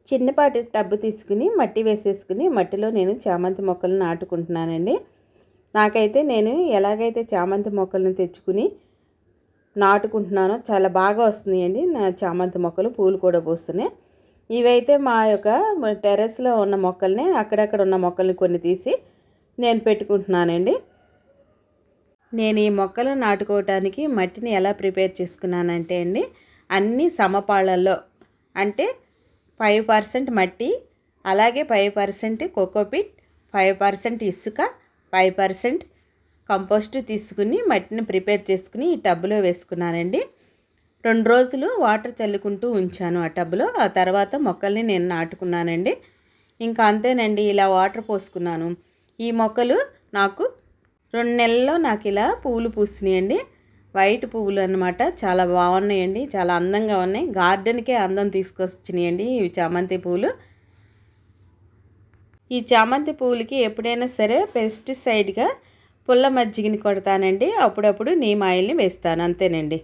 చిన్నపాటి టబ్బు తీసుకుని మట్టి వేసేసుకుని మట్టిలో నేను చామంతి మొక్కలు నాటుకుంటున్నానండి. నాకైతే నేను ఎలాగైతే చామంతి మొక్కలను తెచ్చుకుని నాటుకుంటున్నానో చాలా బాగా వస్తున్నాయండి నా చామంతి మొక్కలు, పూలు కూడా పూస్తున్నాయి. ఇవైతే మా యొక్క టెర్రస్లో ఉన్న మొక్కల్ని, అక్కడక్కడ ఉన్న మొక్కల్ని కొన్ని తీసి నేను పెట్టుకుంటున్నానండి. నేను ఈ మొక్కలు నాటుకోవటానికి మట్టిని ఎలా ప్రిపేర్ చేసుకున్నానంటే అండి, అన్ని సమపాళ్ళల్లో అంటే 5% మట్టి, అలాగే 5% కోకోపీట్, 5% ఇసుక, 5% కంపోస్ట్ తీసుకుని మట్టిని ప్రిపేర్ చేసుకుని ఈ టబ్లో వేసుకున్నానండి. 2 రోజులు వాటర్ చల్లుకుంటూ ఉంచాను ఆ టబ్లో. ఆ తర్వాత మొక్కల్ని నేను నాటుకున్నానండి. ఇంకా అంతేనండి, ఇలా వాటర్ పోసుకున్నాను. ఈ మొక్కలు నాకు 2 నెలల్లో నాకు ఇలా పువ్వులు పూసినాయండి. వైట్ పువ్వులు అన్నమాట. చాలా బాగున్నాయండి, చాలా అందంగా ఉన్నాయి. గార్డెన్కే అందం తీసుకొచ్చినాయండి ఇవి చామంతి పువ్వులు. ఈ చామంతి పువ్వులకి ఎప్పుడైనా సరే పెస్టిసైడ్గా పుల్ల మజ్జిగని కొడతానండి, అప్పుడప్పుడు నీమ్ ఆయిల్ని వేస్తాను, అంతేనండి.